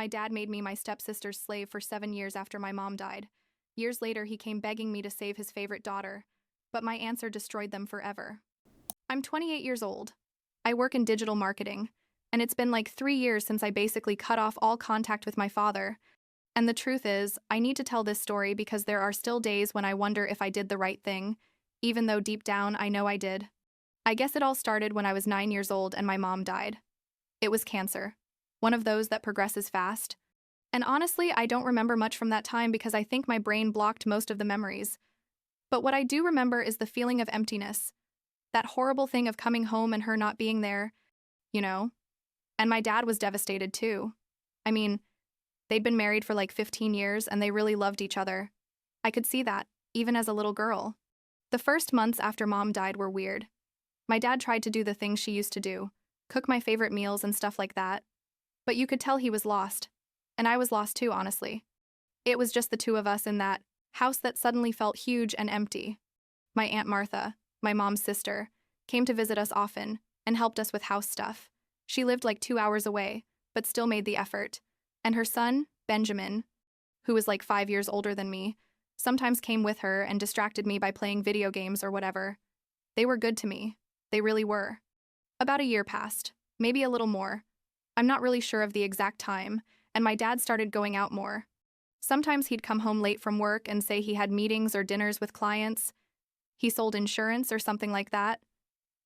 My dad made me my stepsister's slave for 7 years after my mom died. Years later, he came begging me to save his favorite daughter, but my answer destroyed them forever. I'm 28 years old. I work in digital marketing, and it's been like 3 years since I basically cut off all contact with my father. And the truth is, I need to tell this story because there are still days when I wonder if I did the right thing, even though deep down I know I did. I guess it all started when I was 9 years old and my mom died. It was cancer, one of those that progresses fast. And honestly, I don't remember much from that time because I think my brain blocked most of the memories. But what I do remember is the feeling of emptiness. That horrible thing of coming home and her not being there, you know? And my dad was devastated too. I mean, they'd been married for like 15 years and they really loved each other. I could see that, even as a little girl. The first months after mom died were weird. My dad tried to do the things she used to do, cook my favorite meals and stuff like that. But you could tell he was lost. And I was lost too, honestly. It was just the two of us in that house that suddenly felt huge and empty. My Aunt Martha, my mom's sister, came to visit us often and helped us with house stuff. She lived like 2 hours away, but still made the effort. And her son, Benjamin, who was like 5 years older than me, sometimes came with her and distracted me by playing video games or whatever. They were good to me. They really were. About a year passed, maybe a little more. I'm not really sure of the exact time, and my dad started going out more. Sometimes he'd come home late from work and say he had meetings or dinners with clients. He sold insurance or something like that.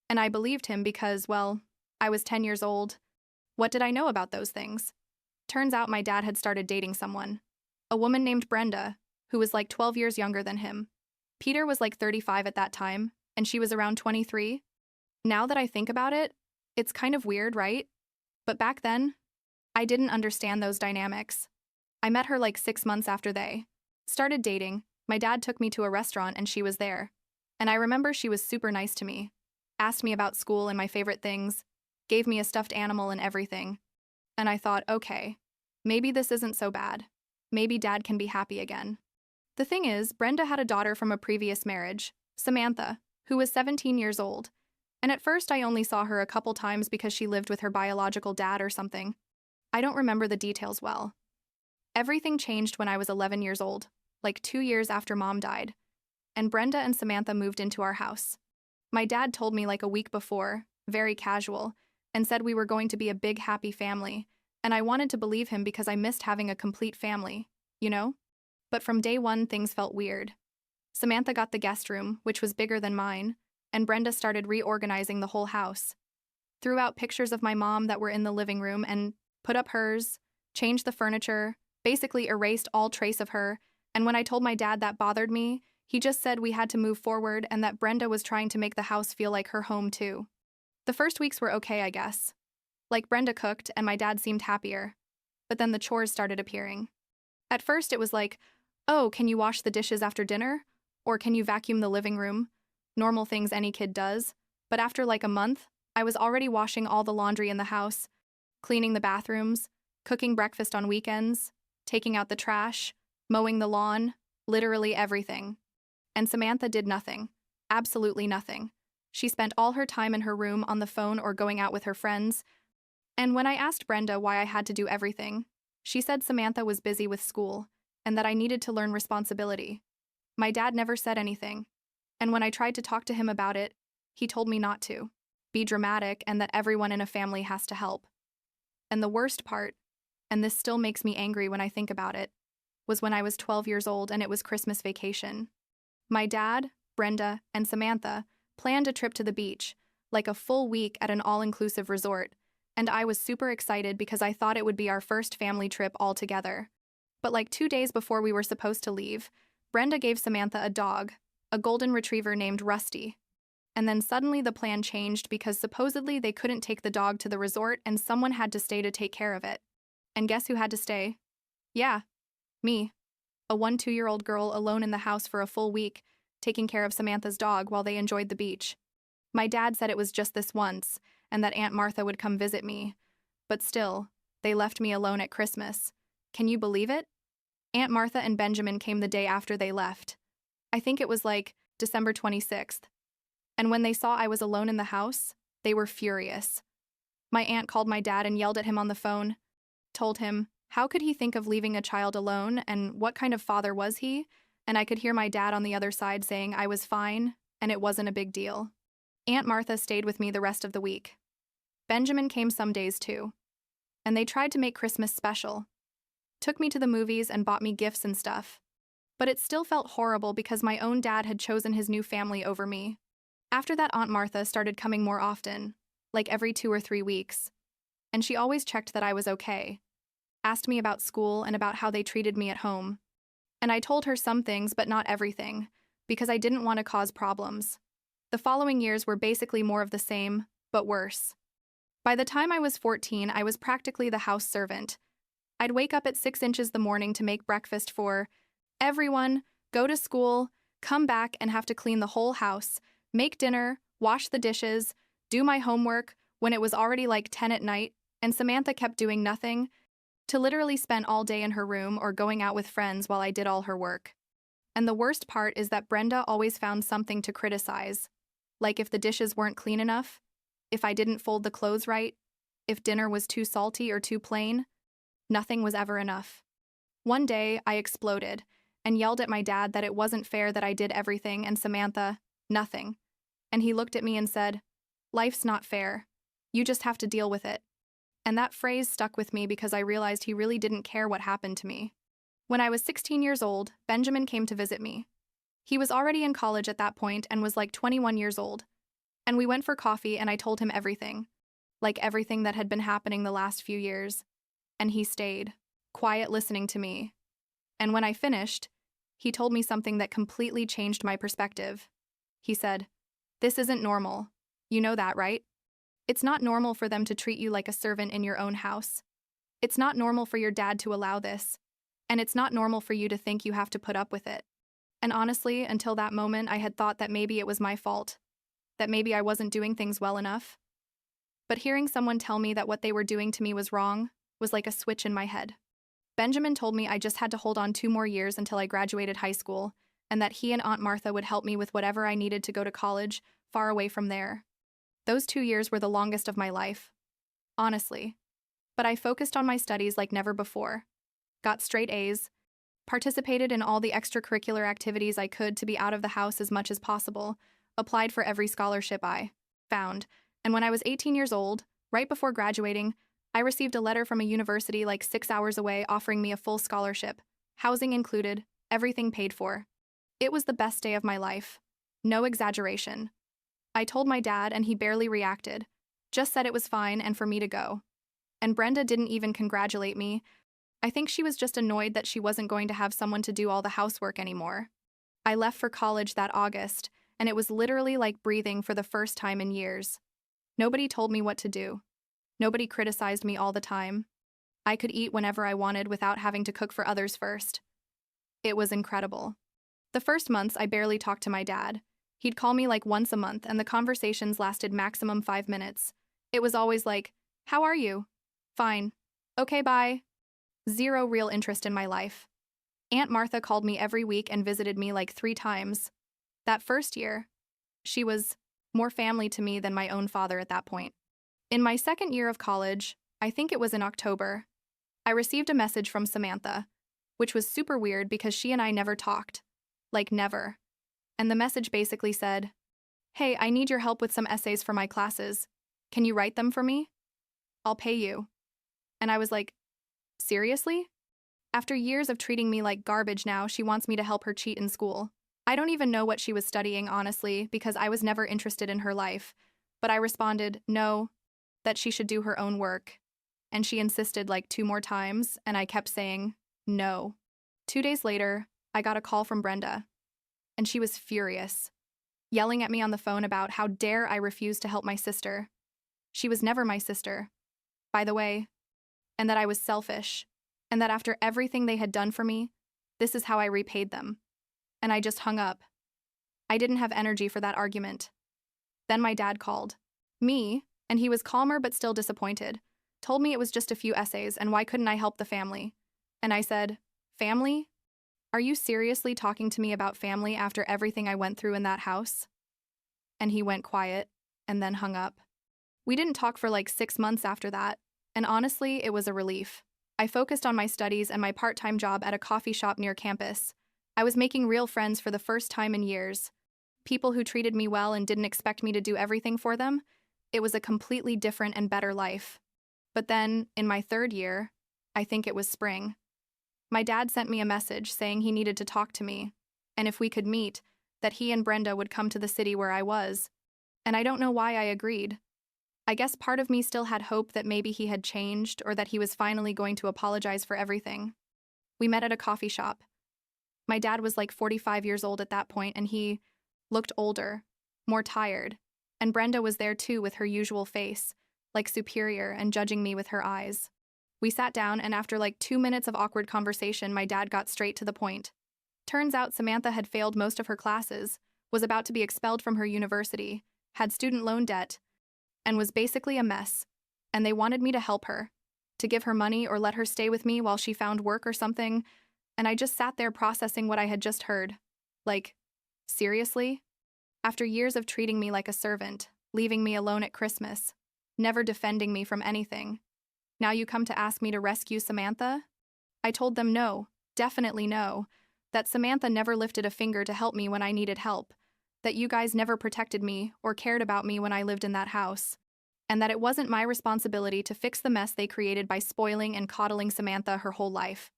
And I believed him because, well, I was 10 years old. What did I know about those things? Turns out my dad had started dating someone. A woman named Brenda, who was like 12 years younger than him. Peter was like 35 at that time, and she was around 23. Now that I think about it, it's kind of weird, right? But back then, I didn't understand those dynamics. I met her like 6 months after they started dating. My dad took me to a restaurant and she was there. And I remember she was super nice to me. Asked me about school and my favorite things. Gave me a stuffed animal and everything. And I thought, okay, maybe this isn't so bad. Maybe dad can be happy again. The thing is, Brenda had a daughter from a previous marriage, Samantha, who was 17 years old. And at first I only saw her a couple times because she lived with her biological dad or something. I don't remember the details well. Everything changed when I was 11 years old, like 2 years after mom died. And Brenda and Samantha moved into our house. My dad told me like a week before, very casual, and said we were going to be a big happy family, and I wanted to believe him because I missed having a complete family, you know? But from day one things felt weird. Samantha got the guest room, which was bigger than mine, and Brenda started reorganizing the whole house. Threw out pictures of my mom that were in the living room and put up hers, changed the furniture, basically erased all trace of her, and when I told my dad that bothered me, he just said we had to move forward and that Brenda was trying to make the house feel like her home too. The first weeks were okay, I guess. Like Brenda cooked and my dad seemed happier. But then the chores started appearing. At first it was like, oh, can you wash the dishes after dinner? Or can you vacuum the living room? Normal things any kid does. But after like a month, I was already washing all the laundry in the house, cleaning the bathrooms, cooking breakfast on weekends, taking out the trash, mowing the lawn, literally everything. And Samantha did nothing. Absolutely nothing. She spent all her time in her room on the phone or going out with her friends. And when I asked Brenda why I had to do everything, she said Samantha was busy with school and that I needed to learn responsibility. My dad never said anything. And when I tried to talk to him about it, he told me not to. Be dramatic and that everyone in a family has to help. And the worst part, and this still makes me angry when I think about it, was when I was 12 years old and it was Christmas vacation. My dad, Brenda, and Samantha planned a trip to the beach, like a full week at an all-inclusive resort, and I was super excited because I thought it would be our first family trip all together. But like 2 days before we were supposed to leave, Brenda gave Samantha a dog, a golden retriever named Rusty. And then suddenly the plan changed because supposedly they couldn't take the dog to the resort and someone had to stay to take care of it. And guess who had to stay? Yeah, me. A 1-2-year-old girl alone in the house for a full week, taking care of Samantha's dog while they enjoyed the beach. My dad said it was just this once, and that Aunt Martha would come visit me. But still, they left me alone at Christmas. Can you believe it? Aunt Martha and Benjamin came the day after they left. I think it was like December 26th. And when they saw I was alone in the house, they were furious. My aunt called my dad and yelled at him on the phone, told him How could he think of leaving a child alone, and what kind of father was he? And I could hear my dad on the other side saying I was fine, and it wasn't a big deal. Aunt Martha stayed with me the rest of the week. Benjamin came some days too. And they tried to make Christmas special. Took me to the movies and bought me gifts and stuff. But it still felt horrible because my own dad had chosen his new family over me. After that, Aunt Martha started coming more often, like every 2 or 3 weeks. And she always checked that I was okay. Asked me about school and about how they treated me at home. And I told her some things, but not everything, because I didn't want to cause problems. The following years were basically more of the same, but worse. By the time I was 14, I was practically the house servant. I'd wake up at 6 inches the morning to make breakfast for everyone, go to school, come back and have to clean the whole house, make dinner, wash the dishes, do my homework when it was already like 10 at night, and Samantha kept doing nothing, to literally spend all day in her room or going out with friends while I did all her work. And the worst part is that Brenda always found something to criticize, like if the dishes weren't clean enough, if I didn't fold the clothes right, if dinner was too salty or too plain. Nothing was ever enough. One day, I exploded and yelled at my dad that it wasn't fair that I did everything and Samantha, nothing. And he looked at me and said, "Life's not fair. You just have to deal with it." And that phrase stuck with me because I realized he really didn't care what happened to me. When I was 16 years old, Benjamin came to visit me. He was already in college at that point and was like 21 years old. And we went for coffee and I told him everything, like everything that had been happening the last few years. And he stayed, quiet, listening to me. And when I finished, he told me something that completely changed my perspective. He said, "This isn't normal. You know that, right? It's not normal for them to treat you like a servant in your own house. It's not normal for your dad to allow this. And it's not normal for you to think you have to put up with it." And honestly, until that moment, I had thought that maybe it was my fault, that maybe I wasn't doing things well enough. But hearing someone tell me that what they were doing to me was wrong was like a switch in my head. Benjamin told me I just had to hold on 2 more years until I graduated high school, and that he and Aunt Martha would help me with whatever I needed to go to college, far away from there. Those 2 years were the longest of my life, honestly. But I focused on my studies like never before, got straight A's, participated in all the extracurricular activities I could to be out of the house as much as possible, applied for every scholarship I found, and when I was 18 years old, right before graduating, I received a letter from a university like 6 hours away offering me a full scholarship, housing included, everything paid for. It was the best day of my life. No exaggeration. I told my dad and he barely reacted, just said it was fine and for me to go. And Brenda didn't even congratulate me. I think she was just annoyed that she wasn't going to have someone to do all the housework anymore. I left for college that August, and it was literally like breathing for the first time in years. Nobody told me what to do. Nobody criticized me all the time. I could eat whenever I wanted without having to cook for others first. It was incredible. The first months, I barely talked to my dad. He'd call me like once a month, and the conversations lasted maximum 5 minutes. It was always like, "How are you?" "Fine." "Okay, bye." Zero real interest in my life. Aunt Martha called me every week and visited me like 3 times. That first year, she was more family to me than my own father at that point. In my second year of college, I think it was in October, I received a message from Samantha, which was super weird because she and I never talked. Like never. And the message basically said, "Hey, I need your help with some essays for my classes. Can you write them for me? I'll pay you." And I was like, seriously? After years of treating me like garbage now, she wants me to help her cheat in school. I don't even know what she was studying, honestly, because I was never interested in her life. But I responded, no, that she should do her own work. And she insisted like 2 more times, and I kept saying, no. 2 days later, I got a call from Brenda. And she was furious, yelling at me on the phone about how dare I refuse to help my sister. She was never my sister, by the way, and that I was selfish, and that after everything they had done for me, this is how I repaid them. And I just hung up. I didn't have energy for that argument. Then my dad called me, and he was calmer but still disappointed, told me it was just a few essays and why couldn't I help the family. And I said, family? Are you seriously talking to me about family after everything I went through in that house? And he went quiet, and then hung up. We didn't talk for like 6 months after that, and honestly, it was a relief. I focused on my studies and my part-time job at a coffee shop near campus. I was making real friends for the first time in years. People who treated me well and didn't expect me to do everything for them. It was a completely different and better life. But then, in my third year, I think it was spring, my dad sent me a message saying he needed to talk to me, and if we could meet, that he and Brenda would come to the city where I was. And I don't know why I agreed. I guess part of me still had hope that maybe he had changed or that he was finally going to apologize for everything. We met at a coffee shop. My dad was like 45 years old at that point, and he looked older, more tired. And Brenda was there too with her usual face, like superior and judging me with her eyes. We sat down, and after like 2 minutes of awkward conversation, my dad got straight to the point. Turns out Samantha had failed most of her classes, was about to be expelled from her university, had student loan debt, and was basically a mess. And they wanted me to help her, to give her money or let her stay with me while she found work or something. And I just sat there processing what I had just heard. Like, seriously? After years of treating me like a servant, leaving me alone at Christmas, never defending me from anything, now you come to ask me to rescue Samantha? I told them no, definitely no, that Samantha never lifted a finger to help me when I needed help, that you guys never protected me or cared about me when I lived in that house, and that it wasn't my responsibility to fix the mess they created by spoiling and coddling Samantha her whole life.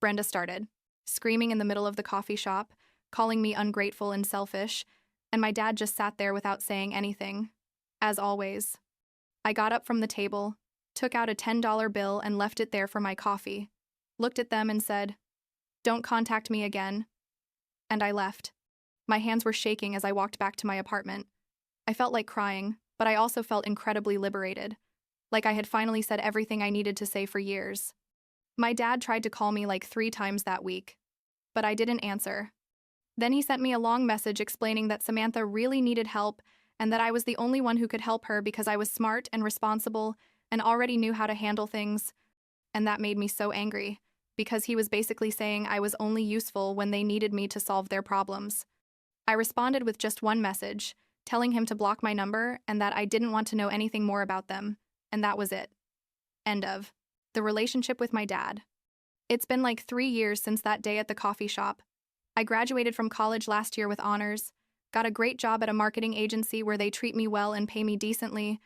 Brenda started, screaming in the middle of the coffee shop, calling me ungrateful and selfish, and my dad just sat there without saying anything. As always. I got up from the table, took out a $10 bill and left it there for my coffee, looked at them and said, "Don't contact me again." And I left. My hands were shaking as I walked back to my apartment. I felt like crying, but I also felt incredibly liberated, like I had finally said everything I needed to say for years. My dad tried to call me like 3 times that week, but I didn't answer. Then he sent me a long message explaining that Samantha really needed help and that I was the only one who could help her because I was smart and responsible and already knew how to handle things. And that made me so angry, because he was basically saying I was only useful when they needed me to solve their problems. I responded with just one message, telling him to block my number and that I didn't want to know anything more about them, and that was it. End of. The relationship with my dad. It's been like 3 years since that day at the coffee shop. I graduated from college last year with honors, got a great job at a marketing agency where they treat me well and pay me decently.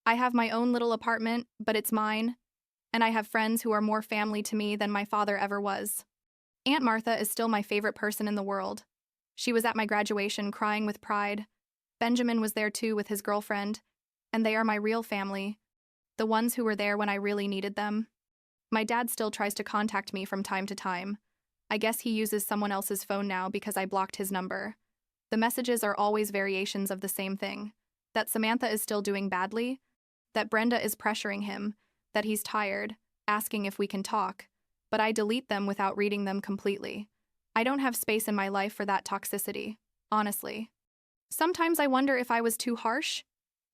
I have my own little apartment, but it's mine, and I have friends who are more family to me than my father ever was. Aunt Martha is still my favorite person in the world. She was at my graduation crying with pride. Benjamin was there too with his girlfriend, and they are my real family, the ones who were there when I really needed them. My dad still tries to contact me from time to time. I guess he uses someone else's phone now because I blocked his number. The messages are always variations of the same thing, that Samantha is still doing badly, that Brenda is pressuring him, that he's tired, asking if we can talk, but I delete them without reading them completely. I don't have space in my life for that toxicity, honestly. Sometimes I wonder if I was too harsh,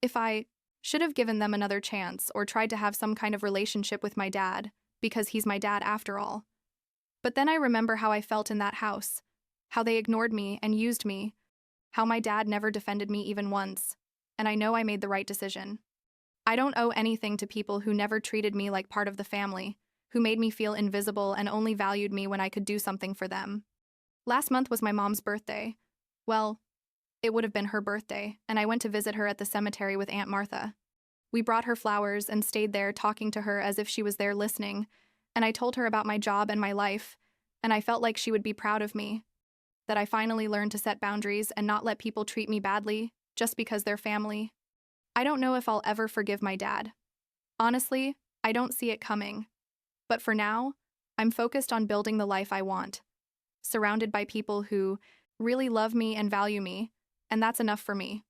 if I should have given them another chance or tried to have some kind of relationship with my dad, because he's my dad after all. But then I remember how I felt in that house, how they ignored me and used me, how my dad never defended me even once, and I know I made the right decision. I don't owe anything to people who never treated me like part of the family, who made me feel invisible and only valued me when I could do something for them. Last month was my mom's birthday. Well, it would have been her birthday, and I went to visit her at the cemetery with Aunt Martha. We brought her flowers and stayed there talking to her as if she was there listening, and I told her about my job and my life, and I felt like she would be proud of me, that I finally learned to set boundaries and not let people treat me badly just because they're family. I don't know if I'll ever forgive my dad. Honestly, I don't see it coming. But for now, I'm focused on building the life I want, surrounded by people who really love me and value me, and that's enough for me.